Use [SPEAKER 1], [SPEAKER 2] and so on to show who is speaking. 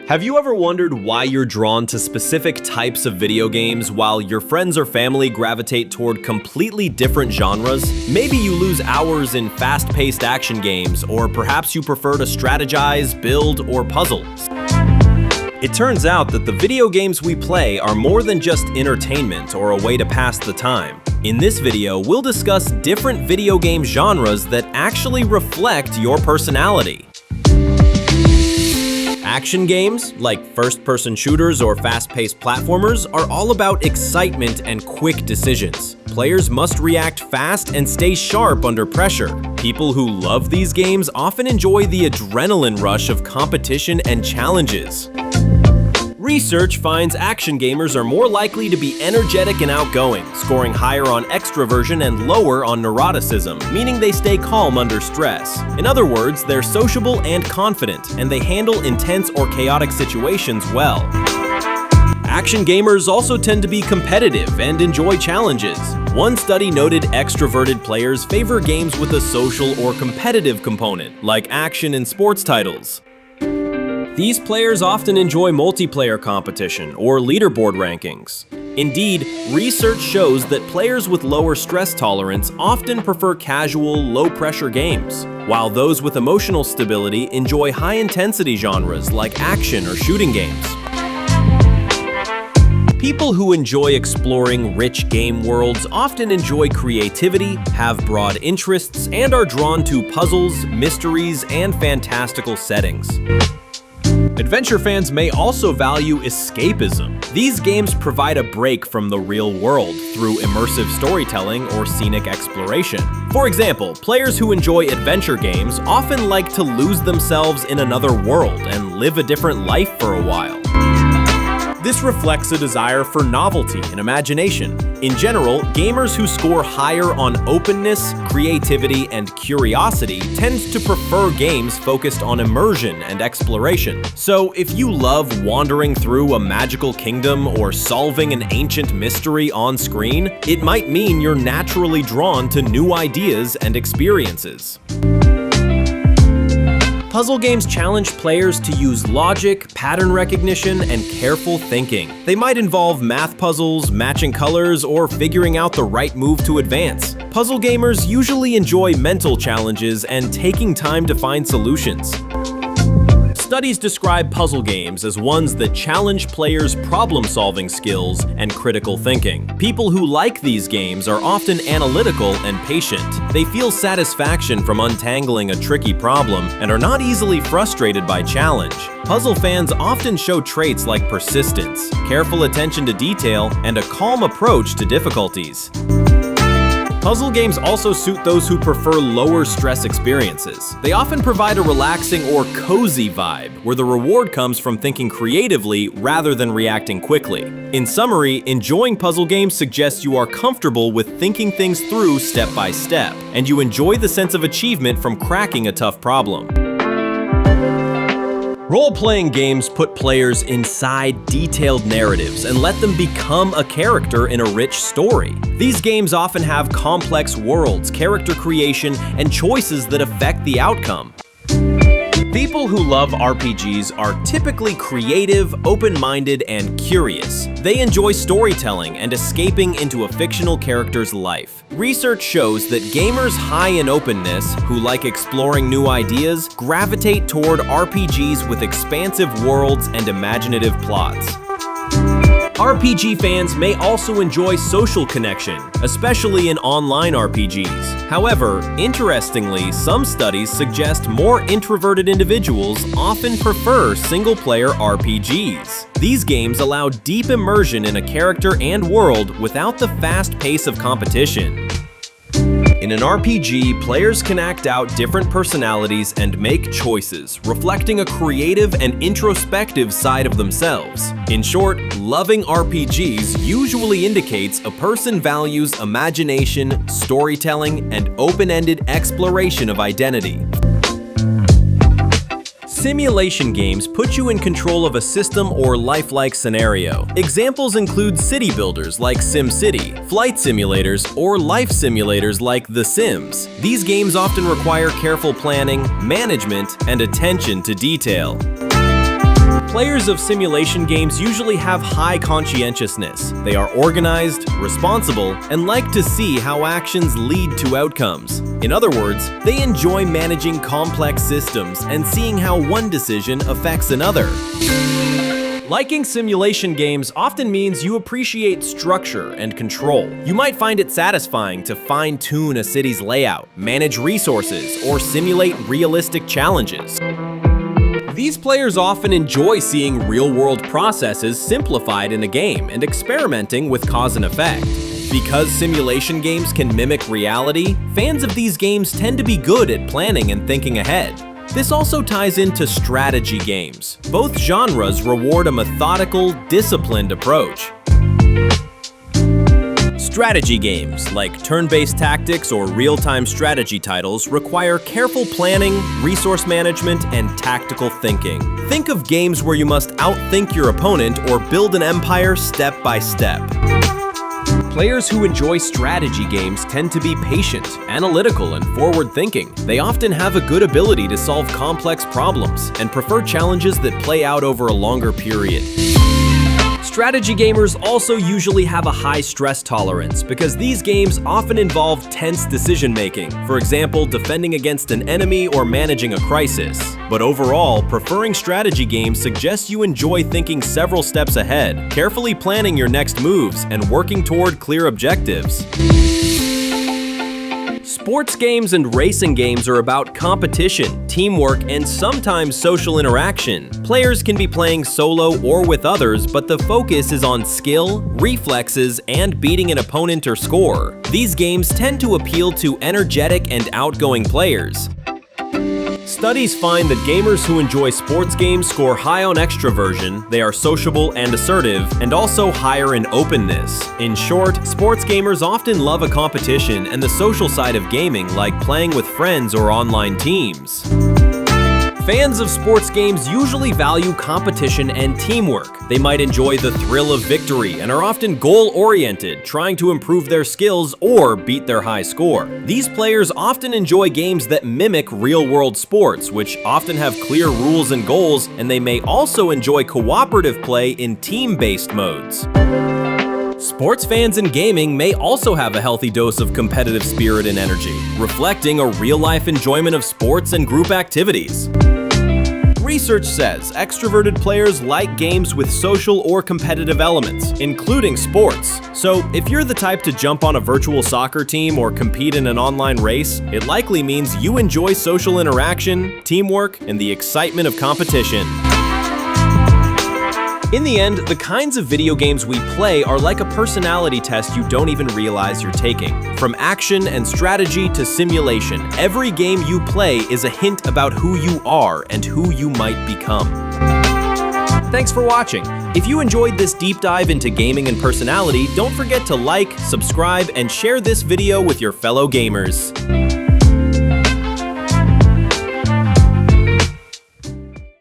[SPEAKER 1] Have you ever wondered why you're drawn to specific types of video games while your friends or family gravitate toward completely different genres? Maybe you lose hours in fast-paced action games, or perhaps you prefer to strategize, build, or puzzle. It turns out that the video games we play are more than just entertainment or a way to pass the time. In this video, we'll discuss different video game genres that actually reflect your personality. Action games, like first-person shooters or fast-paced platformers, are all about excitement and quick decisions. Players must react fast and stay sharp under pressure. People who love these games often enjoy the adrenaline rush of competition and challenges. Research finds action gamers are more likely to be energetic and outgoing, scoring higher on extroversion and lower on neuroticism, meaning they stay calm under stress. In other words, they're sociable and confident, and they handle intense or chaotic situations well. Action gamers also tend to be competitive and enjoy challenges. One study noted extroverted players favor games with a social or competitive component, like action and sports titles. These players often enjoy multiplayer competition or leaderboard rankings. Indeed, research shows that players with lower stress tolerance often prefer casual, low-pressure games, while those with emotional stability enjoy high-intensity genres like action or shooting games. People who enjoy exploring rich game worlds often enjoy creativity, have broad interests, and are drawn to puzzles, mysteries, and fantastical settings. Adventure fans may also value escapism. These games provide a break from the real world through immersive storytelling or scenic exploration. For example, players who enjoy adventure games often like to lose themselves in another world and live a different life for a while. This reflects a desire for novelty and imagination. In general, gamers who score higher on openness, creativity, and curiosity tend to prefer games focused on immersion and exploration. So, if you love wandering through a magical kingdom or solving an ancient mystery on screen, it might mean you're naturally drawn to new ideas and experiences. Puzzle games challenge players to use logic, pattern recognition, and careful thinking. They might involve math puzzles, matching colors, or figuring out the right move to advance. Puzzle gamers usually enjoy mental challenges and taking time to find solutions. Studies describe puzzle games as ones that challenge players' problem-solving skills and critical thinking. People who like these games are often analytical and patient. They feel satisfaction from untangling a tricky problem and are not easily frustrated by challenge. Puzzle fans often show traits like persistence, careful attention to detail, and a calm approach to difficulties. Puzzle games also suit those who prefer lower stress experiences. They often provide a relaxing or cozy vibe, where the reward comes from thinking creatively rather than reacting quickly. In summary, enjoying puzzle games suggests you are comfortable with thinking things through step by step, and you enjoy the sense of achievement from cracking a tough problem. Role-playing games put players inside detailed narratives and let them become a character in a rich story. These games often have complex worlds, character creation, and choices that affect the outcome. People who love RPGs are typically creative, open-minded, and curious. They enjoy storytelling and escaping into a fictional character's life. Research shows that gamers high in openness, who like exploring new ideas, gravitate toward RPGs with expansive worlds and imaginative plots. RPG fans may also enjoy social connection, especially in online RPGs. However, interestingly, some studies suggest more introverted individuals often prefer single-player RPGs. These games allow deep immersion in a character and world without the fast pace of competition. In an RPG, players can act out different personalities and make choices, reflecting a creative and introspective side of themselves. In short, loving RPGs usually indicates a person values imagination, storytelling, and open-ended exploration of identity. Simulation games put you in control of a system or lifelike scenario. Examples include city builders like SimCity, flight simulators, or life simulators like The Sims. These games often require careful planning, management, and attention to detail. Players of simulation games usually have high conscientiousness. They are organized, responsible, and like to see how actions lead to outcomes. In other words, they enjoy managing complex systems and seeing how one decision affects another. Liking simulation games often means you appreciate structure and control. You might find it satisfying to fine-tune a city's layout, manage resources, or simulate realistic challenges. These players often enjoy seeing real-world processes simplified in a game and experimenting with cause and effect. Because simulation games can mimic reality, fans of these games tend to be good at planning and thinking ahead. This also ties into strategy games. Both genres reward a methodical, disciplined approach. Strategy games, like turn-based tactics or real-time strategy titles, require careful planning, resource management, and tactical thinking. Think of games where you must outthink your opponent or build an empire step by step. Players who enjoy strategy games tend to be patient, analytical, and forward-thinking. They often have a good ability to solve complex problems and prefer challenges that play out over a longer period. Strategy gamers also usually have a high stress tolerance because these games often involve tense decision-making, for example, defending against an enemy or managing a crisis. But overall, preferring strategy games suggests you enjoy thinking several steps ahead, carefully planning your next moves, and working toward clear objectives. Sports games and racing games are about competition, teamwork, and sometimes social interaction. Players can be playing solo or with others, but the focus is on skill, reflexes, and beating an opponent or score. These games tend to appeal to energetic and outgoing players. Studies find that gamers who enjoy sports games score high on extroversion, they are sociable and assertive, and also higher in openness. In short, sports gamers often love a competition and the social side of gaming, like playing with friends or online teams. Fans of sports games usually value competition and teamwork. They might enjoy the thrill of victory and are often goal-oriented, trying to improve their skills or beat their high score. These players often enjoy games that mimic real-world sports, which often have clear rules and goals, and they may also enjoy cooperative play in team-based modes. Sports fans in gaming may also have a healthy dose of competitive spirit and energy, reflecting a real-life enjoyment of sports and group activities. Research says extroverted players like games with social or competitive elements, including sports. So, if you're the type to jump on a virtual soccer team or compete in an online race, it likely means you enjoy social interaction, teamwork, and the excitement of competition. In the end, the kinds of video games we play are like a personality test you don't even realize you're taking. From action and strategy to simulation, every game you play is a hint about who you are and who you might become. Thanks for watching. If you enjoyed this deep dive into gaming and personality, don't forget to like, subscribe, and share this video with your fellow gamers.